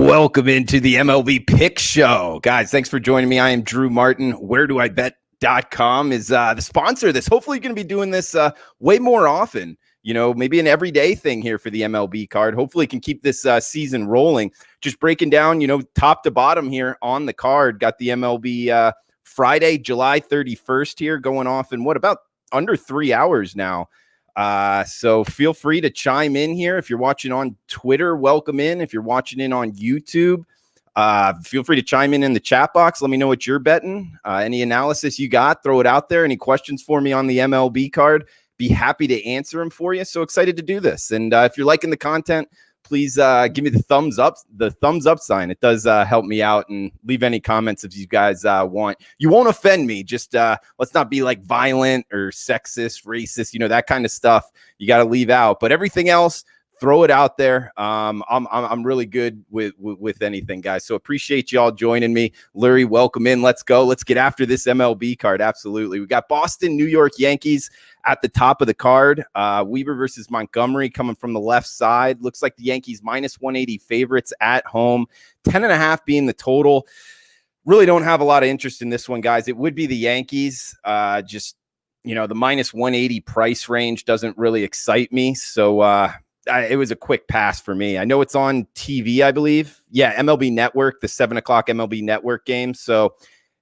Welcome into the MLB Pick Show. Guys, thanks for joining me. I am Drew Martin. wsDET.com is the sponsor of this. Hopefully, you're going to be doing this way more often. You know, maybe an everyday thing here for the MLB card. Hopefully, can keep this season rolling. Just breaking down, top to bottom here on the card. Got the MLB Friday, July 31st here going off in about under 3 hours now. So feel free to chime in here. If you're watching on Twitter, welcome in. If you're watching in on YouTube, feel free to chime in the chat box. Let me know what you're betting. Any analysis you got, throw it out there. Any questions for me on the MLB card, be happy to answer them for you. So excited to do this. And if you're liking the content, please give me the thumbs up sign. It does help me out, and leave any comments if you guys want. You won't offend me. Just let's not be like violent or sexist, racist, that kind of stuff. You got to leave out, but everything else, throw it out there. I'm really good with anything, guys. So appreciate y'all joining me. Lurie, welcome in. Let's go. Let's get after this MLB card. Absolutely. We got Boston, New York Yankees at the top of the card. Weaver versus Montgomery coming from the left side. Looks like the Yankees minus 180 favorites at home. 10.5 being the total. Really don't have a lot of interest in this one, guys. It would be the Yankees. The minus 180 price range doesn't really excite me. So, it was a quick pass for me. I know it's on TV, I believe. Yeah, MLB Network, the 7 o'clock MLB Network game. So,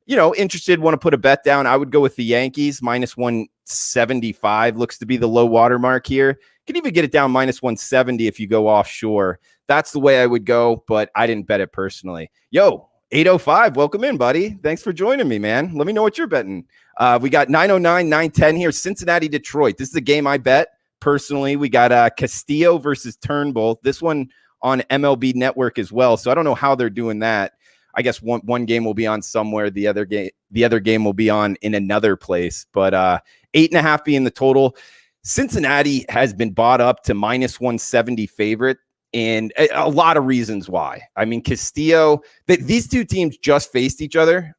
interested, want to put a bet down. I would go with the Yankees. Minus 175 looks to be the low water mark here. Can even get it down minus 170 if you go offshore. That's the way I would go, but I didn't bet it personally. Yo, 805, welcome in, buddy. Thanks for joining me, man. Let me know what you're betting. We got 909, 910 here. Cincinnati, Detroit. This is a game I bet. Personally, we got Castillo versus Turnbull. This one on MLB Network as well. So I don't know how they're doing that. I guess one game will be on somewhere. The other game will be on in another place. But 8.5 being the total. Cincinnati has been bought up to minus 170 favorite, and a lot of reasons why. I mean, Castillo. These two teams just faced each other.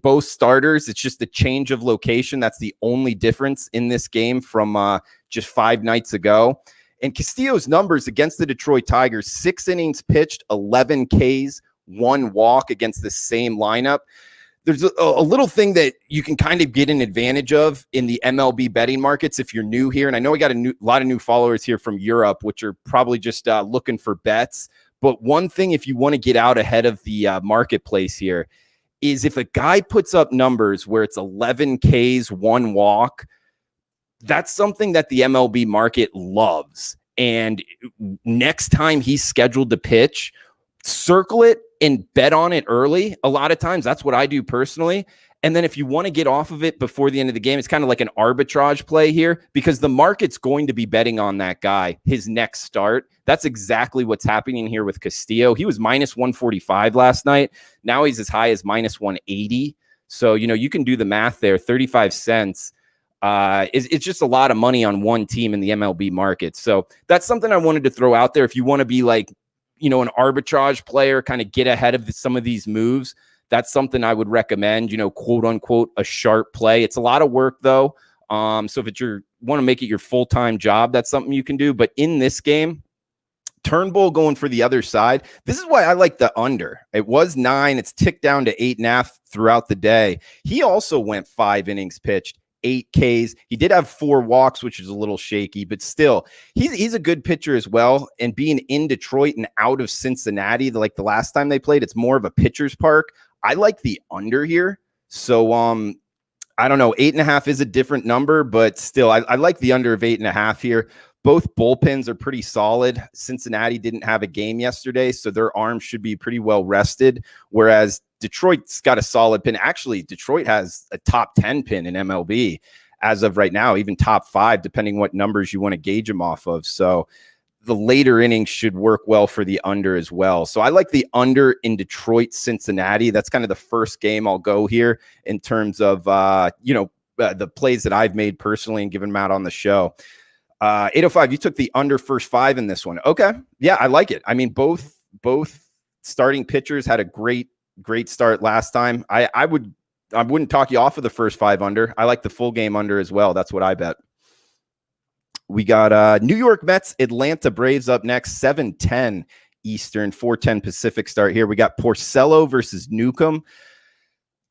Both starters, it's just a change of location. That's the only difference in this game from just 5 nights ago. And Castillo's numbers against the Detroit Tigers, 6 innings pitched, 11 Ks, 1 walk against the same lineup. There's a little thing that you can kind of get an advantage of in the MLB betting markets if you're new here. And I know we got a lot of new followers here from Europe, which are probably just looking for bets. But one thing, if you want to get out ahead of the marketplace here, is if a guy puts up numbers where it's 11 Ks, 1 walk, that's something that the MLB market loves. And next time he's scheduled to pitch, circle it and bet on it early. A lot of times, that's what I do personally. And then if you want to get off of it before the end of the game, it's kind of like an arbitrage play here, because the market's going to be betting on that guy, his next start. That's exactly what's happening here with Castillo. He was minus 145 last night. Now he's as high as minus 180. So, you can do the math there. 35 cents. It's just a lot of money on one team in the MLB market. So that's something I wanted to throw out there. If you want to be like, an arbitrage player, kind of get ahead of some of these moves, that's something I would recommend, quote unquote, a sharp play. It's a lot of work though. So if you want to make it your full-time job, that's something you can do. But in this game, Turnbull going for the other side. This is why I like the under. It was 9. It's ticked down to 8.5 throughout the day. He also went 5 innings pitched, 8 Ks. He did have 4 walks, which is a little shaky, but still, he's a good pitcher as well. And being in Detroit and out of Cincinnati, like the last time they played, it's more of a pitcher's park. I like the under here. So, I don't know. 8.5 is a different number, but still, I like the under of 8.5 here. Both bullpens are pretty solid. Cincinnati didn't have a game yesterday, so their arms should be pretty well rested, whereas Detroit's got a solid pin. Actually, Detroit has a top 10 pin in MLB as of right now, even top 5, depending what numbers you want to gauge them off of. So the later innings should work well for the under as well. So I like the under in Detroit, Cincinnati. That's kind of the first game I'll go here in terms of, the plays that I've made personally and given them out on the show. 805, you took the under first 5 in this one. Okay. Yeah, I like it. I mean, both starting pitchers had a great start last time. I wouldn't talk you off of the first 5 under. I like the full game under as well. That's what I bet. We got New York Mets, Atlanta Braves up next, 7:10 Eastern, 4:10 Pacific start here. We got Porcello versus Newcomb.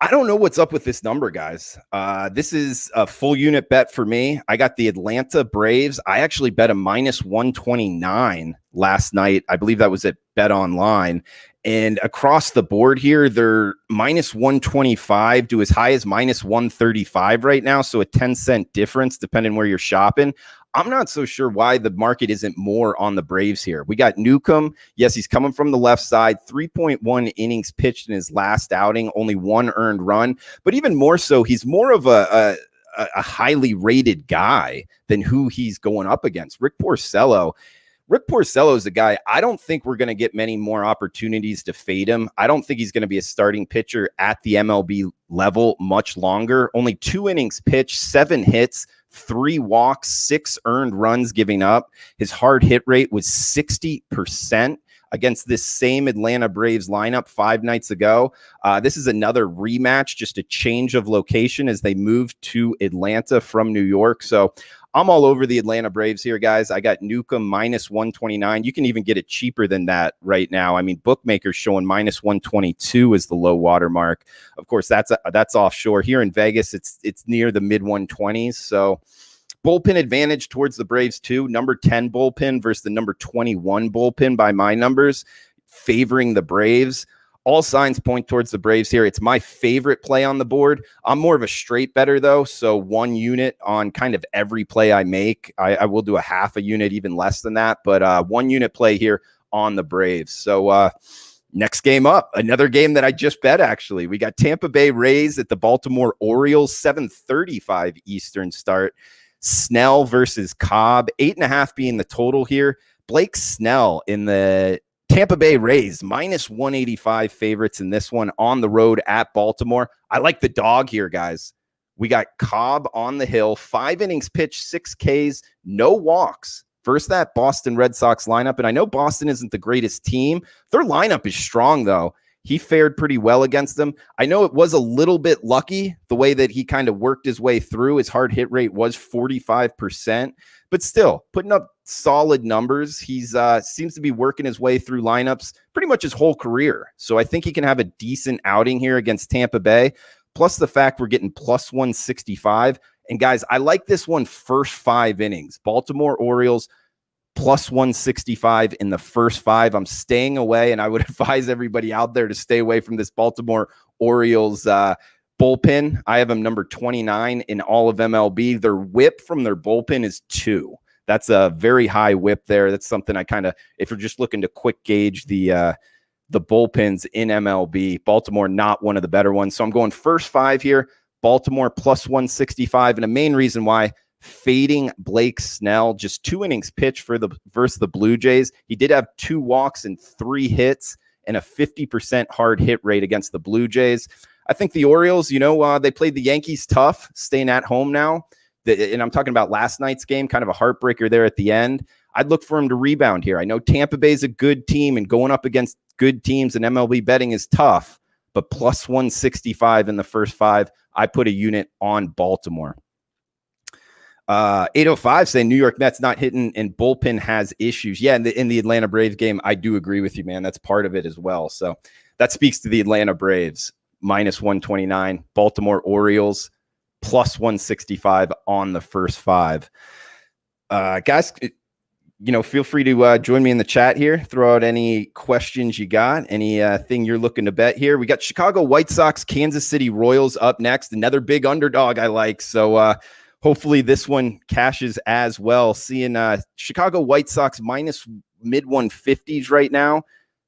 I don't know what's up with this number, guys. This is a full unit bet for me. I got the Atlanta Braves. I actually bet a minus 129 last night. I believe that was at Bet Online. And across the board here, they're minus 125 to as high as minus 135 right now. So a 10-cent difference depending where you're shopping. I'm not so sure why the market isn't more on the Braves here. We got Newcomb. Yes, he's coming from the left side, 3.1 innings pitched in his last outing, only 1 earned run. But even more so, he's more of a highly rated guy than who he's going up against. Rick Porcello is a guy, I don't think we're going to get many more opportunities to fade him. I don't think he's going to be a starting pitcher at the MLB level much longer. Only 2 innings pitched, 7 hits, 3 walks, 6 earned runs giving up. His hard hit rate was 60% against this same Atlanta Braves lineup 5 nights ago. This is another rematch, just a change of location as they move to Atlanta from New York. So I'm all over the Atlanta Braves here, guys. I got Newcomb minus 129. You can even get it cheaper than that right now. I mean, bookmakers showing minus 122 is the low water mark. Of course, that's offshore. Here in Vegas, it's near the mid 120s. So bullpen advantage towards the Braves too. Number 10 bullpen versus the number 21 bullpen by my numbers, favoring the Braves. All signs point towards the Braves here. It's my favorite play on the board. I'm more of a straight better, though, so 1 unit on kind of every play I make. I will do a half a unit, even less than that, but 1 unit play here on the Braves. So next game up, another game that I just bet, actually. We got Tampa Bay Rays at the Baltimore Orioles, 7:35 Eastern start. Snell versus Cobb, 8.5 being the total here. Blake Snell in the Tampa Bay Rays, minus 185 favorites in this one on the road at Baltimore. I like the dog here, guys. We got Cobb on the hill, 5 innings pitched, 6 Ks, no walks versus that Boston Red Sox lineup. And I know Boston isn't the greatest team. Their lineup is strong, though. He fared pretty well against them. I know it was a little bit lucky the way that he kind of worked his way through. His hard hit rate was 45%, but still putting up solid numbers. He's seems to be working his way through lineups pretty much his whole career. So I think he can have a decent outing here against Tampa Bay. Plus the fact we're getting plus 165. And guys, I like this one first 5 innings. Baltimore Orioles plus 165 in the first 5. I'm staying away, and I would advise everybody out there to stay away from this Baltimore Orioles bullpen. I have them number 29 in all of MLB. Their whip from their bullpen is 2. That's a very high whip there. That's something I kind of, if you're just looking to quick gauge the bullpens in MLB, Baltimore not one of the better ones. So I'm going first 5 here. Baltimore plus 165, and a main reason why, fading Blake Snell, just 2 innings pitched versus the Blue Jays. He did have 2 walks and 3 hits and a 50% hard hit rate against the Blue Jays. I think the Orioles, they played the Yankees tough, staying at home now. And I'm talking about last night's game, kind of a heartbreaker there at the end. I'd look for him to rebound here. I know Tampa Bay is a good team, and going up against good teams in MLB betting is tough, but plus 165 in the first 5, I put a unit on Baltimore. 805 saying New York Mets not hitting and bullpen has issues. Yeah, in the Atlanta Braves game, I do agree with you, man. That's part of it as well. So that speaks to the Atlanta Braves, minus 129. Baltimore Orioles, plus 165 on the first 5. Guys, feel free to join me in the chat here. Throw out any questions you got, anything you're looking to bet here. We got Chicago White Sox, Kansas City Royals up next. Another big underdog I like. So hopefully this one cashes as well. Seeing Chicago White Sox minus mid 150s right now,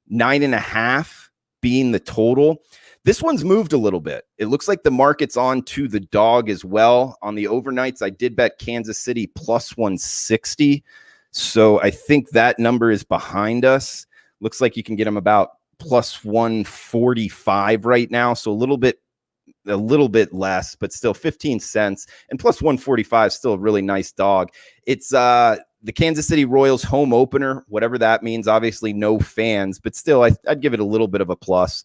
9.5 being the total. This one's moved a little bit. It looks like the market's on to the dog as well. On the overnights, I did bet Kansas City plus 160. So I think that number is behind us. Looks like you can get them about plus 145 right now. So a little bit less, but still 15 cents. And plus 145, still a really nice dog. It's the Kansas City Royals home opener, whatever that means. Obviously no fans, but still I'd give it a little bit of a plus.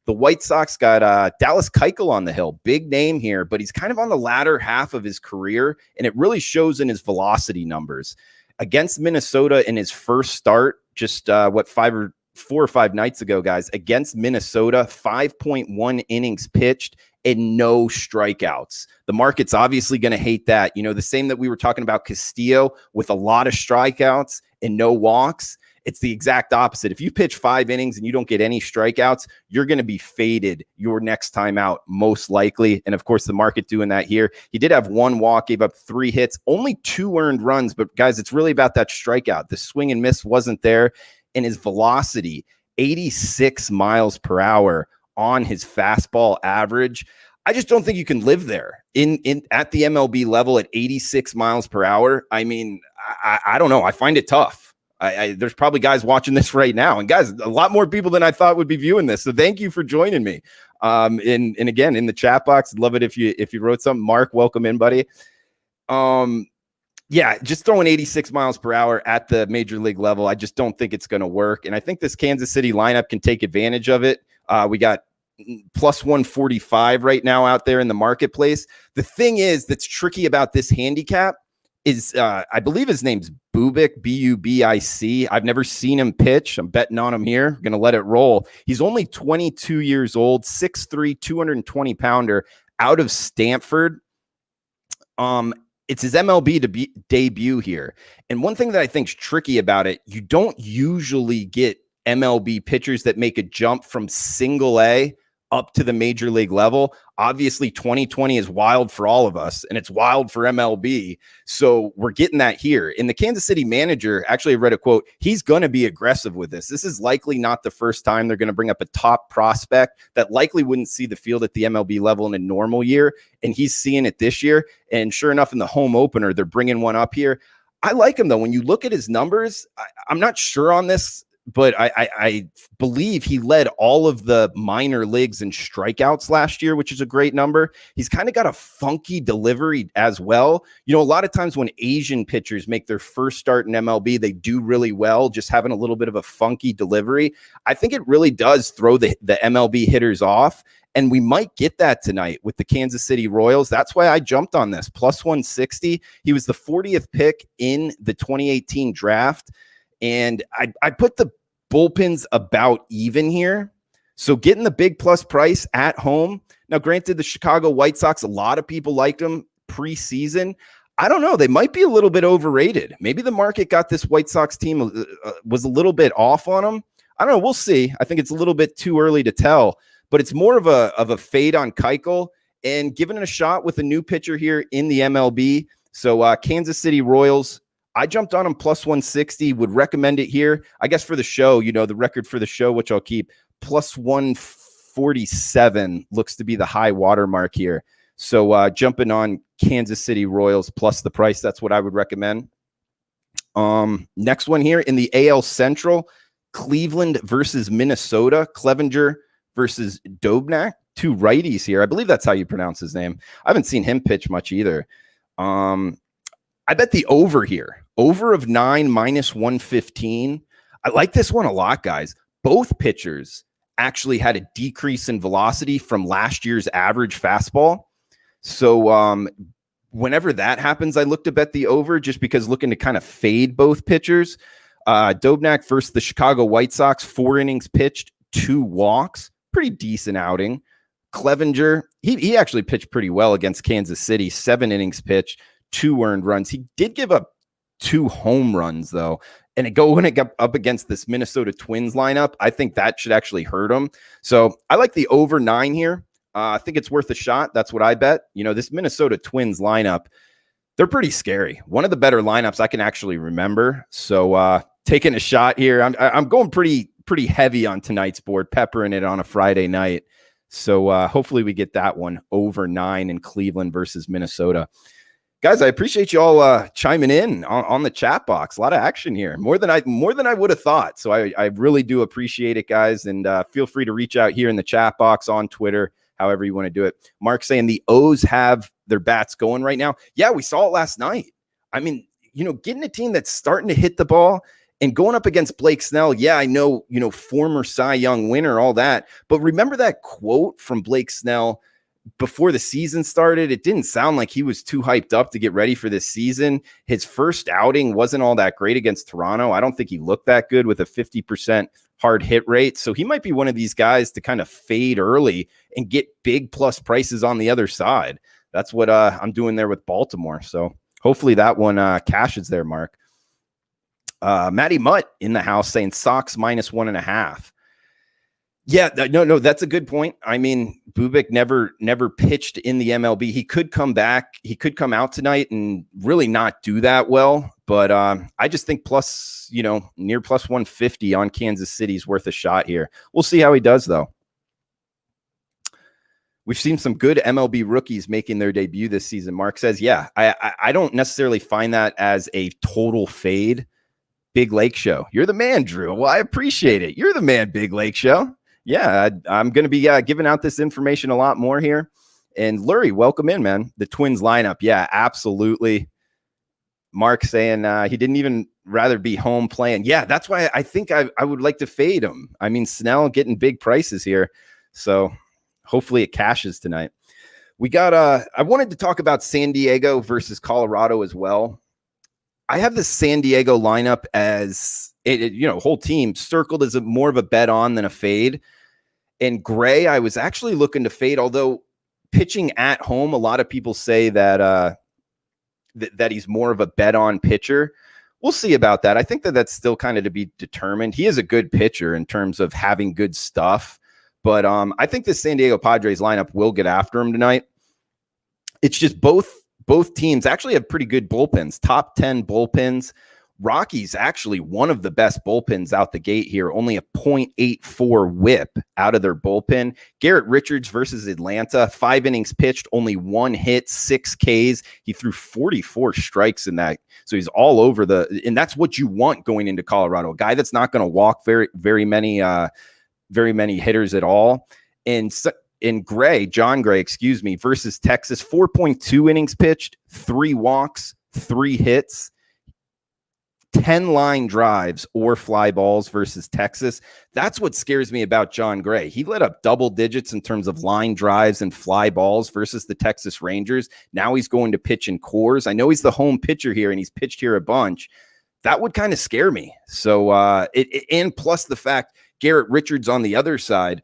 The White Sox got Dallas Keuchel on the hill. Big name here, but he's kind of on the latter half of his career, and it really shows in his velocity numbers. Against Minnesota in his first start, just 5 4 or 5 nights ago, guys, against Minnesota, 5.1 innings pitched and no strikeouts. The market's obviously going to hate that. The same that we were talking about Castillo with a lot of strikeouts and no walks. It's the exact opposite. If you pitch 5 innings and you don't get any strikeouts, you're going to be faded your next time out, most likely. And of course, the market doing that here. He did have 1 walk, gave up 3 hits, only 2 earned runs. But guys, it's really about that strikeout. The swing and miss wasn't there. And his velocity, 86 miles per hour on his fastball average. I just don't think you can live there at the MLB level at 86 miles per hour. I mean, I don't know. I find it tough. There's probably guys watching this right now, and guys, a lot more people than I thought would be viewing this. So thank you for joining me. And again, in the chat box, love it if you wrote something. Mark, welcome in, buddy. Yeah, just throwing 86 miles per hour at the major league level, I just don't think it's going to work. And I think this Kansas City lineup can take advantage of it. We got plus 145 right now out there in the marketplace. The thing is that's tricky about this handicap is I believe his name's Bubic, Bubic. I've never seen him pitch. I'm betting on him here. I'm going to let it roll. He's only 22 years old, 6'3", 220-pounder out of Stanford. It's his MLB debut here. And one thing that I think is tricky about it, you don't usually get MLB pitchers that make a jump from single A up to the major league level. Obviously, 2020 is wild for all of us, and it's wild for MLB. So we're getting that here. In the Kansas City Manager, actually, I read a quote. He's going to be aggressive with this. This is likely not the first time they're going to bring up a top prospect that likely wouldn't see the field at the MLB level in a normal year, and he's seeing it this year. And sure enough, in the home opener, they're bringing one up here. I like him, though. When you look at his numbers, I'm not sure on this, but I believe he led all of the minor leagues in strikeouts last year, which is a great number. He's kind of got a funky delivery as well. A lot of times when Asian pitchers make their first start in MLB, they do really well, just having a little bit of a funky delivery. I think it really does throw the MLB hitters off. And we might get that tonight with the Kansas City Royals. That's why I jumped on this. Plus 160. He was the 40th pick in the 2018 draft. And I put the bullpens about even here. So getting the big plus price at home. Now, granted, the Chicago White Sox, a lot of people liked them preseason. I don't know. They might be a little bit overrated. Maybe the market got this White Sox team was a little bit off on them. I don't know. We'll see. I think it's a little bit too early to tell, but it's more of a fade on Keuchel and giving it a shot with a new pitcher here in the MLB. So Kansas City Royals, I jumped on him plus 160, would recommend it here. I guess for the show, the record for the show, which I'll keep, plus 147 looks to be the high water mark here. So jumping on Kansas City Royals plus the price, that's what I would recommend. Next one here in the AL Central, Cleveland versus Minnesota, Clevenger versus Dobnak, 2 righties here. I believe that's how you pronounce his name. I haven't seen him pitch much either. I bet the over here. Over of 9 minus 115. I like this one a lot, guys. Both pitchers actually had a decrease in velocity from last year's average fastball. So whenever that happens, I look to bet the over just because looking to kind of fade both pitchers. Dobnak versus the Chicago White Sox, 4 innings pitched, 2 walks. Pretty decent outing. Clevenger, he actually pitched pretty well against Kansas City, 7 innings pitched, 2 earned runs. He did give up 2 home runs, though. And when it got up against this Minnesota Twins lineup, I think that should actually hurt him. So I like the over 9 here. I think it's worth a shot. That's what I bet. This Minnesota Twins lineup, they're pretty scary. One of the better lineups I can actually remember. So taking a shot here. I'm going pretty heavy on tonight's board, peppering it on a Friday night. So hopefully we get that one over 9 in Cleveland versus Minnesota. Guys, I appreciate you all chiming in on the chat box. A lot of action here, more than I would have thought. So I really do appreciate it, guys. And feel free to reach out here in the chat box on Twitter, however you want to do it. Mark saying the O's have their bats going right now. Yeah, we saw it last night. I mean, getting a team that's starting to hit the ball and going up against Blake Snell. Yeah, I know, former Cy Young winner, all that. But remember that quote from Blake Snell before the season started, it didn't sound like he was too hyped up to get ready for this season. His first outing wasn't all that great against Toronto. I don't think he looked that good with a 50% hard hit rate. So he might be one of these guys to kind of fade early and get big plus prices on the other side. That's what I'm doing there with Baltimore. So hopefully that one cashes there, Mark. Matty Mutt in the house saying Sox -1.5. Yeah, no, that's a good point. I mean, Bubic never pitched in the MLB. He could come back. He could come out tonight and really not do that well. But I just think near plus 150 on Kansas City is worth a shot here. We'll see how he does, though. We've seen some good MLB rookies making their debut this season. Mark says, yeah, I don't necessarily find that as a total fade. Big Lake Show. You're the man, Drew. Well, I appreciate it. You're the man, Big Lake Show. Yeah, I'm going to be giving out this information a lot more here. And Lurie, welcome in, man. The Twins lineup. Yeah, absolutely. Mark saying he didn't even rather be home playing. Yeah, that's why I think I would like to fade him. I mean, Snell getting big prices here. So hopefully it cashes tonight. We got I wanted to talk about San Diego versus Colorado as well. I have the San Diego lineup as whole team circled as more of a bet on than a fade. And Gray, I was actually looking to fade, although pitching at home, a lot of people say that that he's more of a bet on pitcher. We'll see about that. I think that's still kind of to be determined. He is a good pitcher in terms of having good stuff, but I think the San Diego Padres lineup will get after him tonight. It's just both teams actually have pretty good bullpens, top 10 bullpens. Rockies actually one of the best bullpens out the gate here, only a 0.84 whip out of their bullpen. Garrett Richards versus Atlanta, 5 innings pitched, only 1 hit, 6 Ks. He threw 44 strikes in that. So he's all over and that's what you want going into Colorado. A guy that's not going to walk very many hitters at all. And John Gray, versus Texas, 4.2 innings pitched, 3 walks, 3 hits, 10 line drives or fly balls versus Texas. That's what scares me about John Gray. He lit up double digits in terms of line drives and fly balls versus the Texas Rangers. Now he's going to pitch in Coors. I know he's the home pitcher here and he's pitched here a bunch. That would kind of scare me. So, and plus the fact Garrett Richards on the other side,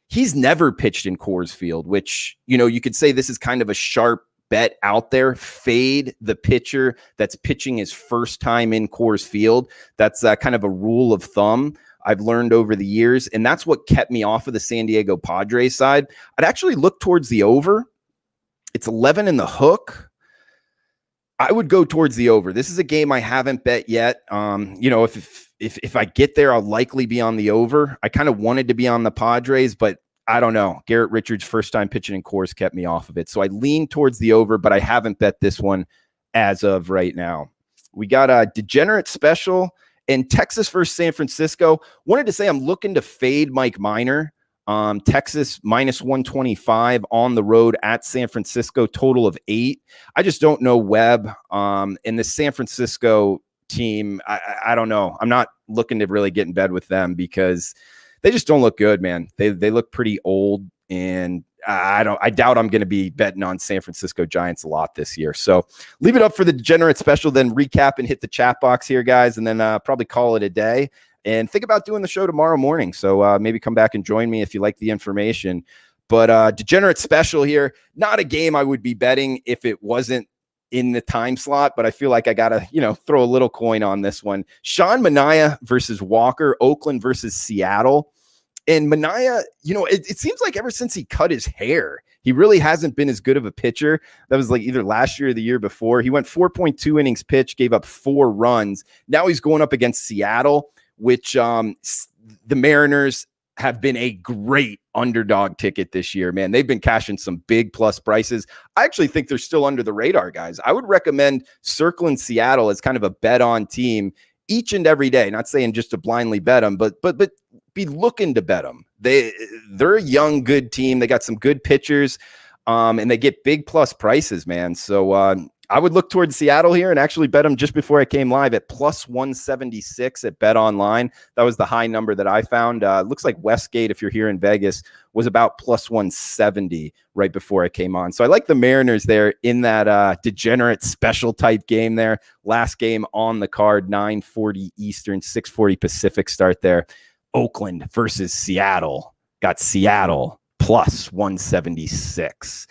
he's never pitched in Coors Field, which, you could say this is kind of a sharp bet out there. Fade the pitcher that's pitching his first time in Coors Field. That's kind of a rule of thumb I've learned over the years, and that's what kept me off of the San Diego Padres side. I'd actually look towards the over. It's 11 in the hook. I would go towards the over. This is a game I haven't bet yet. If I get there, I'll likely be on the over. I kind of wanted to be on the Padres, but I don't know. Garrett Richards' first time pitching in Coors kept me off of it. So I lean towards the over, but I haven't bet this one as of right now. We got a Degenerate Special and Texas versus San Francisco. Wanted to say I'm looking to fade Mike Minor. Texas -125 on the road at San Francisco, total of 8. I just don't know Webb. And the San Francisco team, I don't know. I'm not looking to really get in bed with them because they just don't look good, man. They look pretty old, and I doubt I'm going to be betting on San Francisco Giants a lot this year. So leave it up for the Degenerate Special, then recap and hit the chat box here, guys, and then probably call it a day. And think about doing the show tomorrow morning. So maybe come back and join me if you like the information. But Degenerate Special here, not a game I would be betting if it wasn't in the time slot, but I feel like I got to, throw a little coin on this one. Sean Manaea versus Walker, Oakland versus Seattle. And Manaea, it seems like ever since he cut his hair, he really hasn't been as good of a pitcher. That was like either last year or the year before. He went 4.2 innings pitched, gave up 4 runs. Now he's going up against Seattle, which the Mariners have been a great underdog ticket this year, man. They've been cashing some big plus prices. I actually think they're still under the radar, guys. I would recommend circling Seattle as kind of a bet on team each and every day. Not saying just to blindly bet them, but be looking to bet them. They're a young, good team. They got some good pitchers, and they get big plus prices, man. So I would look towards Seattle here and actually bet them just before I came live at plus 176 at Bet Online. That was the high number that I found. Looks like Westgate, if you're here in Vegas, was about plus 170 right before I came on. So I like the Mariners there in that degenerate special type game there. Last game on the card, 9:40 Eastern, 6:40 Pacific start there. Oakland versus Seattle. Got Seattle plus 176.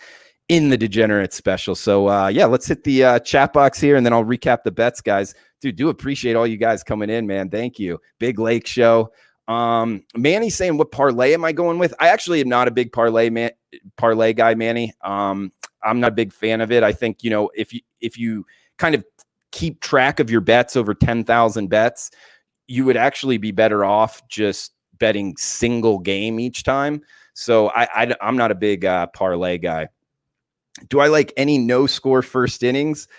In the Degenerate Special. So, yeah, let's hit the chat box here, and then I'll recap the bets, guys. Dude, do appreciate all you guys coming in, man. Thank you. Big Lake Show. Manny's saying, what parlay am I going with? I actually am not a big parlay guy, Manny. I'm not a big fan of it. I think, if you kind of keep track of your bets over 10,000 bets, you would actually be better off just betting single game each time. So I'm not a big parlay guy. Do I like any no score first innings?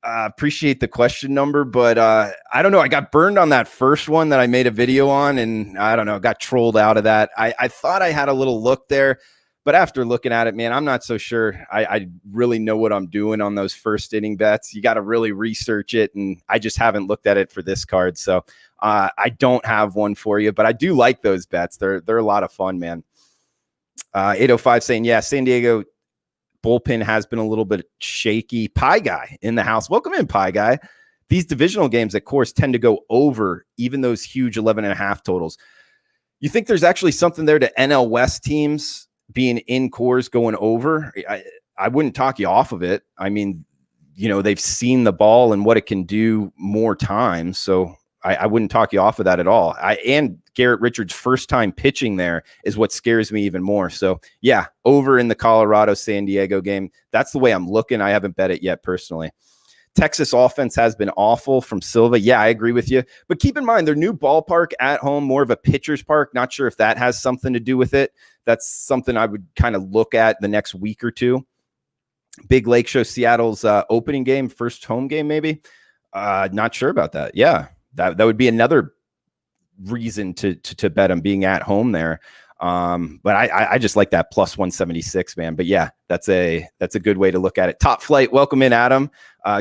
Appreciate the question number, but I don't know. I got burned on that first one that I made a video on, and I don't know, got trolled out of that. I thought I had a little look there, but after looking at it, man, I'm not so sure I really know what I'm doing on those first inning bets. You got to really research it, and I just haven't looked at it for this card. So I don't have one for you, but I do like those bets. They're a lot of fun, man. 805 saying, yeah, San Diego bullpen has been a little bit shaky. Pie Guy in the house. Welcome in, Pie Guy. These divisional games, of course, tend to go over even those huge 11.5 totals. You think there's actually something there to NL West teams being in cores going over? I wouldn't talk you off of it. I mean, they've seen the ball and what it can do more times. So I wouldn't talk you off of that at all. And Garrett Richards' first time pitching there is what scares me even more. So, yeah, over in the Colorado-San Diego game, that's the way I'm looking. I haven't bet it yet personally. Texas offense has been awful from Silva. Yeah, I agree with you. But keep in mind, their new ballpark at home, more of a pitcher's park. Not sure if that has something to do with it. That's something I would kind of look at the next week or two. Big Lake Show, Seattle's opening game, first home game maybe. Not sure about that. Yeah. That would be another reason to bet them being at home there. But I just like that plus 176, man. But yeah, that's a good way to look at it. Top Flight, welcome in, Adam.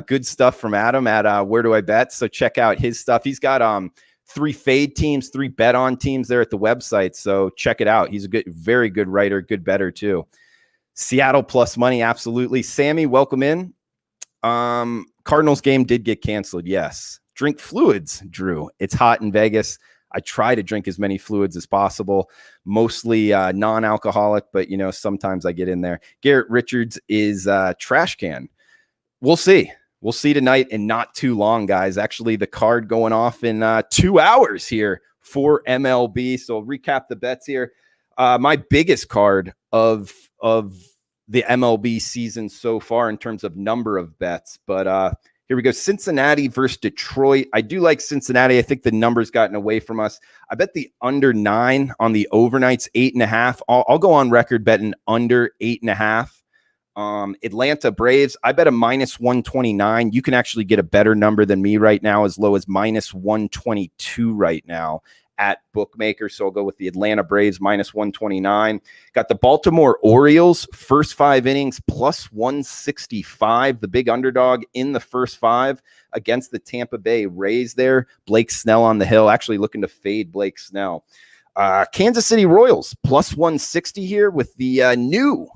Good stuff from Adam at Where Do I Bet? So check out his stuff. He's got 3 fade teams, 3 bet on teams there at the website. So check it out. He's a very good writer, good bettor too. Seattle plus money, absolutely. Sammy, welcome in. Cardinals game did get canceled. Yes. Drink fluids, Drew. It's hot in Vegas. I try to drink as many fluids as possible, mostly non-alcoholic, but, sometimes I get in there. Garrett Richards is trash can. We'll see. We'll see tonight and not too long, guys. Actually, the card going off in 2 hours here for MLB. So I'll recap the bets here. My biggest card of the MLB season so far in terms of number of bets, but here we go. Cincinnati versus Detroit. I do like Cincinnati. I think the number's gotten away from us. I bet the under 9 on the overnights, 8.5. I'll go on record betting under 8.5. Atlanta Braves. I bet a minus 129. You can actually get a better number than me right now, as low as minus 122 right now at bookmaker. So I'll go with the Atlanta Braves minus 129. Got the Baltimore Orioles first 5 innings plus 165. The big underdog in the first 5 against the Tampa Bay Rays there. Blake Snell on the hill, actually looking to fade Blake Snell. Kansas City Royals plus 160 here with the new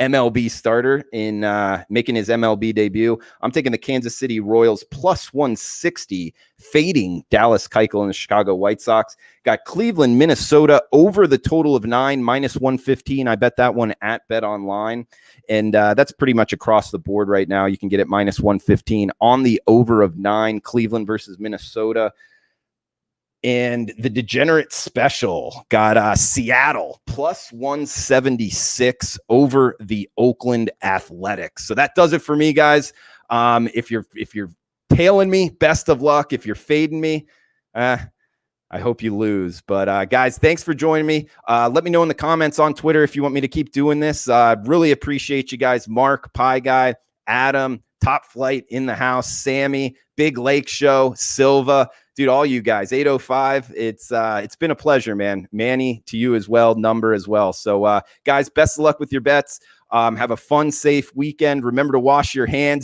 MLB starter in making his MLB debut. I'm taking the Kansas City Royals plus 160, fading Dallas Keuchel and the Chicago White Sox. Got Cleveland, Minnesota over the total of 9, minus 115. I bet that one at Bet Online. And that's pretty much across the board right now. You can get it minus 115 on the over of 9, Cleveland versus Minnesota. And the Degenerate Special got Seattle plus 176 over the Oakland Athletics. So that does it for me, guys. If you're tailing me, best of luck. If you're fading me, I hope you lose. But guys, thanks for joining me. Let me know in the comments on Twitter if you want me to keep doing this. Really appreciate you guys. Mark, Pie Guy, Adam, Top Flight in the house, Sammy, Big Lake Show, Silva. Dude, all you guys, 805. It's been a pleasure, man. Manny, to you as well, number as well. So, guys, best of luck with your bets. Have a fun, safe weekend. Remember to wash your hands.